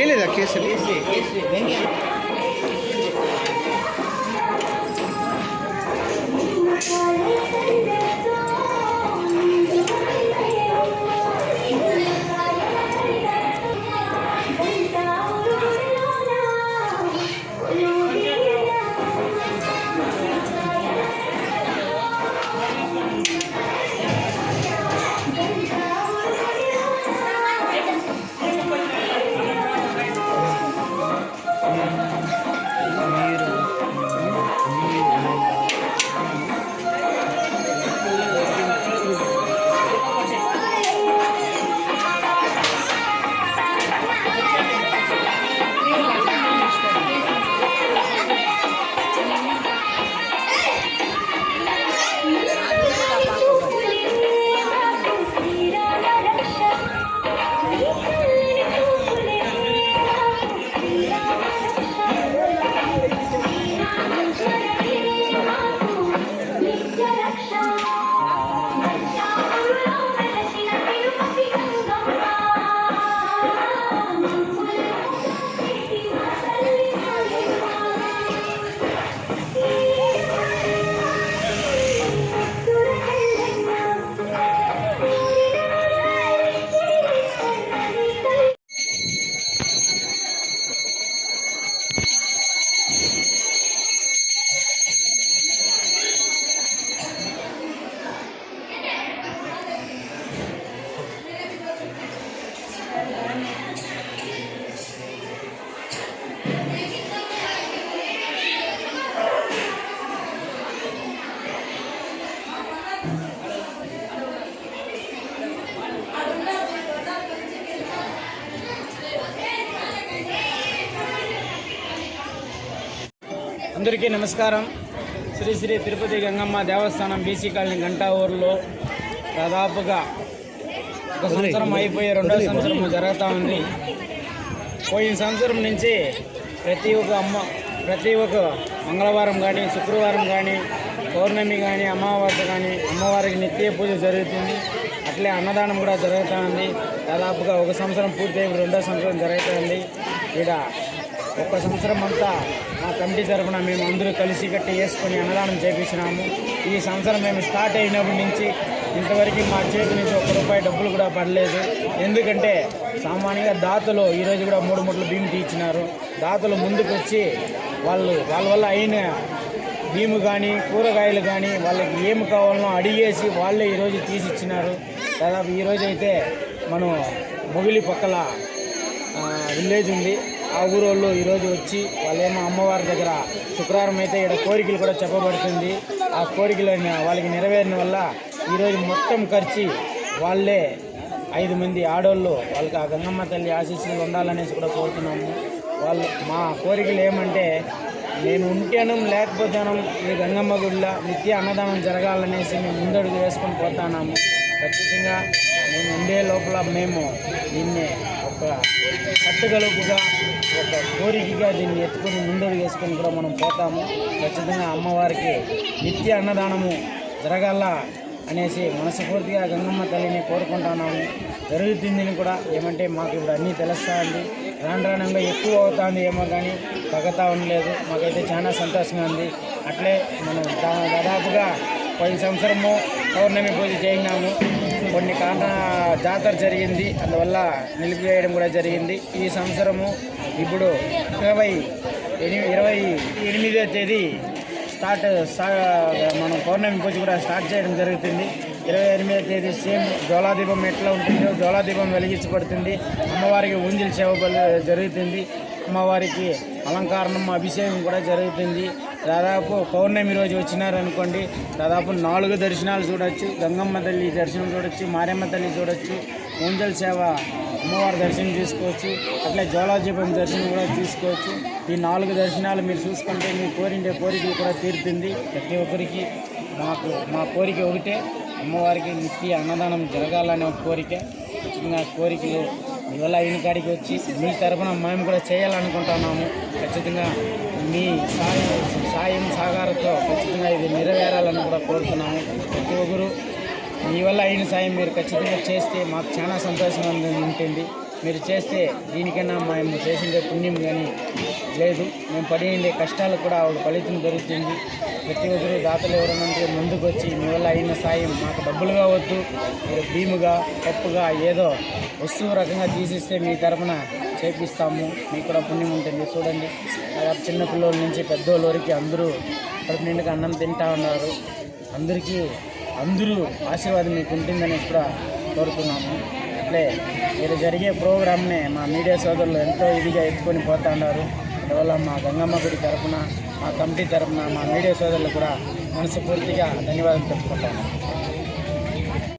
ఏలేదా కేసరి అందరికీ నమస్కారం. శ్రీ శ్రీ తిరుపతి గంగమ్మ దేవస్థానం BC colony Ganta ఊరిలో దాదాపుగా ఒక సంవత్సరం అయిపోయి రెండో సంవత్సరం జరుగుతూ ఉంది. పోయిన సంవత్సరం నుంచి ప్రతి ఒక్క మంగళవారం కానీ శుక్రవారం కానీ పౌర్ణమి కానీ అమావాస్య కానీ అమ్మవారికి నిత్య పూజ జరుగుతుంది. అట్లే అన్నదానం కూడా జరుగుతూ ఉంది. దాదాపుగా ఒక సంవత్సరం పూర్తయి రెండో సంవత్సరం జరుగుతుంది. ఇక్కడ ఒక సంవత్సరం అంతా మా కమిటీ తరఫున మేము అందరూ కలిసి కట్టి వేసుకొని అన్నదానం చేపించినాము. ఈ సంవత్సరం మేము స్టార్ట్ అయినప్పటి నుంచి ఇంతవరకు మా చేతి నుంచి ₹1 డబ్బులు కూడా పడలేదు. ఎందుకంటే సామాన్యంగా దాతలు ఈరోజు కూడా 3 మూటలు బియ్యం తీర్చినారు. దాతలు ముందుకు వచ్చి వాళ్ళ వల్ల అయిన భీము కానీ కూరగాయలు కానీ వాళ్ళకి ఏమి కావాలనో అడిగేసి వాళ్ళే ఈరోజు తీసిచ్చినారు. దాదాపు ఈరోజు అయితే మనం మొగిలి పక్కల విలేజ్ ఉంది, ఆ ఊరోళ్ళు ఈరోజు వచ్చి వాళ్ళేమో అమ్మవారి దగ్గర శుక్రవారం అయితే ఇక్కడ కోరికలు కూడా చెప్పబడుతుంది. ఆ కోరికలు వాళ్ళకి నెరవేరిన వల్ల ఈరోజు మొత్తం ఖర్చు వాళ్ళే 5 మంది ఆడోళ్ళు వాళ్ళకి ఆ గంగమ్మ తల్లి ఆశీస్సులు ఉండాలనేసి కూడా కోరుతున్నాము. వాళ్ళు మా కోరికలు ఏమంటే నేను ఉంటేను లేకపోతేను ఈ గంగమ్మ గుడిలో నిత్య అన్నదానం జరగాలనేసి మేము ముందడుగు వేసుకొని పోతున్నాము. ఖచ్చితంగా మేము ఉండే లోపల మేము దీన్ని ఒక కట్టుగలుపుగా ఒక కోరికగా దీన్ని ఎత్తుకొని ముందడుగు వేసుకొని కూడా మనం పోతాము. ఖచ్చితంగా అమ్మవారికి నిత్య అన్నదానము జరగాల అనేసి మనస్ఫూర్తిగా గంగమ్మ తల్లిని కోరుకుంటున్నాము. జరుగుతుందని కూడా ఏమంటే మాకు ఇప్పుడు అన్నీ తెలుస్తుంది. రానుగా ఎక్కువ అవుతుంది ఏమో కానీ తగ్గతా ఉండలేదు. మాకైతే చాలా సంతోషంగా ఉంది. అట్లే మనం దాదాపుగా 10 సంవత్సరము పౌర్ణమి పూజ చేసినాము. కొన్ని జాతర జరిగింది, అందువల్ల నిలిపివేయడం కూడా జరిగింది. ఈ సంవత్సరము ఇప్పుడు 28వ తేదీ మనం పౌర్ణమి పూజ కూడా స్టార్ట్ చేయడం జరుగుతుంది. 28వ తేదీ సేమ్ జ్వాలాదీపం ఎట్లా ఉంటుందో జ్వాలాదీపం వెలిగించబడుతుంది. అమ్మవారికి ఊంజల్ సేవ జరుగుతుంది. అమ్మవారికి అలంకారణం అభిషేకం కూడా జరుగుతుంది. దాదాపు పౌర్ణమి రోజు వచ్చినారనుకోండి, దాదాపు 4 దర్శనాలు చూడొచ్చు. గంగమ్మ తల్లి దర్శనం చూడొచ్చు, మారమ్మ తల్లి చూడొచ్చు, ఊంజల్ సేవ అమ్మవారి దర్శనం తీసుకోవచ్చు, అట్లే జ్వాలాదీపం దర్శనం కూడా తీసుకోవచ్చు. ఈ 4 దర్శనాలు మీరు చూసుకుంటే మీ కోరికలు కూడా తీరుతుంది. ప్రతి ఒక్కరికి మా కోరిక ఒకటే, అమ్మవారికి నిత్య అన్నదానం జరగాలనే ఒక కోరిక. ఖచ్చితంగా కోరికలు ఇవాళ అయిన కాడికి వచ్చి మీ తరఫున మేము కూడా చేయాలనుకుంటున్నాము. ఖచ్చితంగా మీ సాయం సహకారంతో ఖచ్చితంగా ఇది నెరవేరాలని కూడా కోరుతున్నాము. ప్రతి ఒక్కరు మీ వల్ల అయిన సాయం మీరు ఖచ్చితంగా చేస్తే మాకు చాలా సంతోషంగా ఉంటుంది. మీరు చేస్తే దీనికైనా మేము చేసిందే పుణ్యం కానీ లేదు. మేము పడిన కష్టాలకు కూడా ఆవిడ ఫలితం దొరుకుతుంది. ప్రతి ఒక్కరు దాతలు ఎవరనంటే ముందుకు వచ్చి మీ వల్ల అయిన సాయం మాకు డబ్బులుగా వద్దు, మీరు భీముగా పప్పుగా ఏదో వస్తువు రకంగా తీసిస్తే మీ తరఫున చేపిస్తాము. మీకు కూడా పుణ్యం ఉంటుంది. చూడండి, దాదాపు చిన్నపిల్లల నుంచి పెద్దోళ్ళ వరకు అందరూ కడుపు నిండుగా అన్నం తింటా ఉన్నారు. అందరూ ఆశీర్వాదం మీకు ఉంటుందని కూడా కోరుతున్నాము. అట్లే మీరు జరిగే ప్రోగ్రామ్ని మా మీడియా సోదరులు ఎంతో ఇదిగా ఎత్తుకొని పోతా ఉన్నారు. అందువల్ల మా గంగమ్మ గుడి తరఫున, మా కమిటీ తరఫున, మా మీడియా సోదరులు కూడా మనస్ఫూర్తిగా ధన్యవాదాలు చెప్పుకుంటాము.